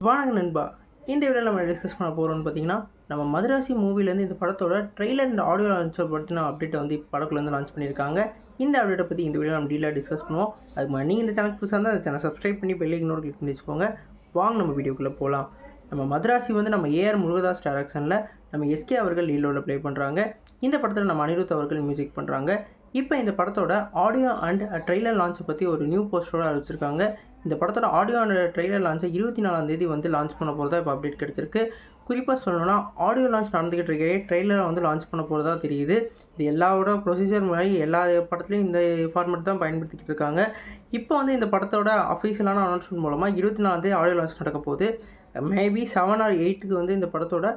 வணக்கம் நண்பா. இந்த வீடியோவில் நம்ம டிஸ்கஸ் பண்ண போகிறோம்னு பார்த்தீங்கன்னா, நம்ம மதராசி மூவிலேருந்து இந்த படத்தோட ட்ரெய்லர் அண்ட் ஆடியோ லான்ச்சை பற்றின அப்டேட்டை வந்து இப்போ படக்குள்ளேருந்து லான்ச் பண்ணியிருக்காங்க. இந்த அப்டேட்டை பற்றி இந்த வீடியோ நம்ம டீலாக டிஸ்கஸ் பண்ணுவோம். அதுக்கு முன்னாடி நீங்கள் இந்த சேனலுக்கு புதுசாக இருந்தால் அந்த சேனல் சப்ஸ்கிரைப் பண்ணி பெல் ஐக்கனோட கிளிக் பண்ணி வச்சுக்கோங்க. வாங்க நம்ம வீடியோக்குள்ளே போகலாம். நம்ம மதராசி வந்து நம்ம ஏஆர் முருகதாஸ் டைரக்ஷனில் நம்ம எஸ்கே அவர்கள் லீட் ரோலில் ப்ளே பண்ணுறாங்க. இந்த படத்தில் நம்ம அனிருத் அவர்கள் மியூசிக் பண்ணுறாங்க. இப்போ இந்த படத்தோட ஆடியோ அண்ட் ட்ரெய்லர் லான்ச்சை பற்றி ஒரு நியூ போஸ்டரோடு அறிவிச்சிருக்காங்க. இந்த படத்தோட ஆடியோ அண்ட் ட்ரெய்லர் லான்ச்சை 24ஆம் தேதி வந்து லான்ச் பண்ண போகிறதா இப்போ அப்டேட் கிடச்சிருக்கு. குறிப்பாக சொல்லணும்னா ஆடியோ லான்ச் நடந்துக்கிட்டு இருக்கே ட்ரெய்லரை வந்து லான்ச் பண்ண போகிறதா தெரியுது. இது எல்லாரோட ப்ரொசீஜர் முன்னாடி எல்லா படத்துலையும் இந்த ஃபார்மேட் தான் பயன்படுத்திக்கிட்டு இருக்காங்க. இப்போ வந்து இந்த படத்தோட அஃபீஷியலான அனௌன்ஸ்மெண்ட் மூலமாக 24ஆம் தேதி ஆடியோ லான்ச் நடக்க போகுது. மேபி 7 or 8க்கு வந்து இந்த படத்தோட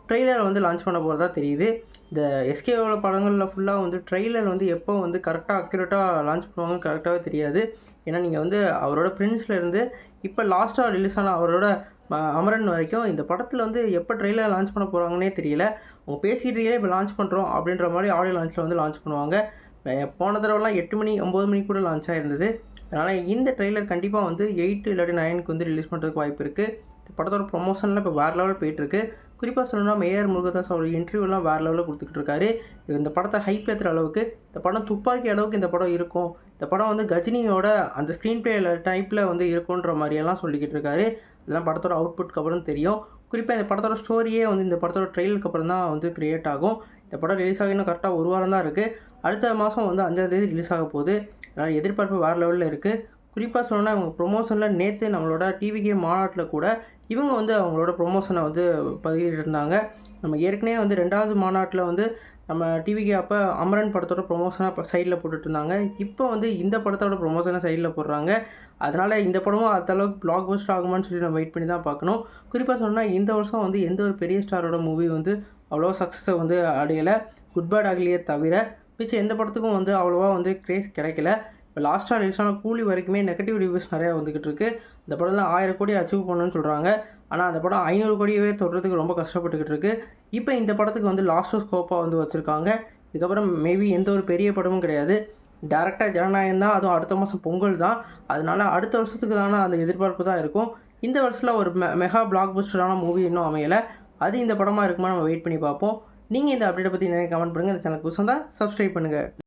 ட்ரெய்லரை வந்து லான்ச் பண்ண போகிறதா தெரியுது. இந்த எஸ்கேவோட படங்களில் ஃபுல்லாக வந்து ட்ரெய்லர் வந்து எப்போ வந்து கரெக்டாக அக்யூரேட்டாக லான்ச் பண்ணுவாங்கன்னு கரெக்டாகவே தெரியாது. ஏன்னா நீங்கள் வந்து அவரோட பிரின்ஸ்லேருந்து இப்போ லாஸ்ட்டாக ரிலீஸ் ஆன அவரோட அமரன் வரைக்கும் இந்த படத்தில் வந்து எப்போ ட்ரெய்லர் லான்ச் பண்ண போகிறாங்கன்னே தெரியல. அவங்க பேசிகிட்டு இருக்கே இப்போ லான்ச் பண்ணுறோம் அப்படின்ற மாதிரி ஆடியோ லான்ச்சில் வந்து லான்ச் பண்ணுவாங்க. போன தடவைலாம் 8 மணி 9 மணிக்கு கூட லான்ச் ஆகிருந்தது. அதனால் இந்த ட்ரெய்லர் கண்டிப்பாக வந்து 8 இல்லாட்டி 9க்கு வந்து ரிலீஸ் பண்ணுறதுக்கு வாய்ப்பு இருக்குது. இந்த படத்தோட ப்ரொமோஷனில் இப்போ வேறு லெவலில் போயிட்டுருக்கு. குறிப்பாக சொல்லணும்னா ஏஆர் முருகதாஸ் அவரோட இன்டர்வியூலாம் வேறு லெவலில் கொடுத்துக்கிட்டு இருக்காரு. இந்த படத்தை ஹைப் ஏற்றுற அளவுக்கு இந்த படம் துப்பாக்கி அளவுக்கு இந்த படம் இருக்கும். இந்த படம் வந்து கஜினியோட அந்த ஸ்க்ரீன் ப்ளே டைப்பில் வந்து இருக்குன்ற மாதிரியெல்லாம் சொல்லிக்கிட்டு இருக்காரு. இதெல்லாம் படத்தோட அவுட்புட்க்கு அப்புறம் தெரியும். குறிப்பாக இந்த படத்தோட ஸ்டோரியே வந்து இந்த படத்தோட ட்ரெயிலுக்கு அப்புறம் தான் வந்து க்ரியேட் ஆகும். இந்த படம் ரிலீஸ் ஆகி இன்னும் கரெக்டாக ஒரு வாரம் தான் இருக்குது. அடுத்த மாதம் வந்து 5ஆம் தேதி ரிலீஸ் ஆக போகுது. அதனால் எதிர்பார்ப்பு வேறு லெவலில் இருக்குது. குறிப்பாக சொல்லணும்னா இவங்க ப்ரொமோஷனில் நேற்று நம்மளோட டிவிகே மாநாட்டில் கூட இவங்க வந்து அவங்களோட ப்ரொமோஷனை வந்து பதிவிட்டிருந்தாங்க. நம்ம ஏற்கனவே வந்து 2வது மாநாட்டில் வந்து நம்ம டிவிகே அப்போ அமரன் படத்தோட ப்ரொமோஷனை இப்போ சைடில் போட்டுட்ருந்தாங்க. இப்போ வந்து இந்த படத்தோட ப்ரொமோஷனை சைடில் போடுறாங்க. அதனால் இந்த படமும் அந்தளவுக்கு பிளாக் பஸ்டர் ஆகுமான்னு சொல்லி நம்ம வெயிட் பண்ணி தான் பார்க்கணும். குறிப்பாக சொன்னால் இந்த வருஷம் வந்து எந்த ஒரு பெரிய ஸ்டாரோட மூவி வந்து அவ்வளோவா சக்ஸஸை வந்து அடையலை. குட் பேட் அக்லியே தவிர மிச்சம் எந்த படத்துக்கும் வந்து அவ்வளோவா வந்து க்ரேஸ் கிடைக்கல. இப்போ லாஸ்ட்டாக ரிலீஸ் ஆன கூலி வரைக்குமே நெகட்டிவ் ரிவ்யூஸ் நிறையா வந்துக்கிட்டு இருக்குது. இந்த படத்தில் 1000 கோடி அச்சீவ் பண்ணணும்னு சொல்கிறாங்க. ஆனால் அந்த படம் 500 கோடியவே தொடுறதுக்கு ரொம்ப கஷ்டப்பட்டுக்கிட்டு இருக்குது. இப்போ இந்த படத்துக்கு வந்து லாஸ்ட் ஸ்கோப்பாக வந்து வச்சுருக்காங்க. இதுக்கப்புறம் மேபி எந்த ஒரு பெரிய படமும் கிடையாது. டேரெக்டாக ஜனநாயகம் தான், அதுவும் அடுத்த மாதம் பொங்கல் தான். அதனால் அடுத்த வருஷத்துக்கு தானே அந்த எதிர்பார்ப்பு தான் இருக்கும். இந்த வருஷத்தில் ஒரு மெகா பிளாக் பஸ்டரான மூவி இன்னும் அமையலை. அது இந்த படமாக இருக்குமா நம்ம வெயிட் பண்ணி பார்ப்போம். நீங்கள் இந்த அப்டேட்டை பற்றி நிறைய கமெண்ட் பண்ணுங்கள். இந்த சேனலுக்கு புதுசாக இருந்தால் சப்ஸ்கிரைப் பண்ணுங்கள்.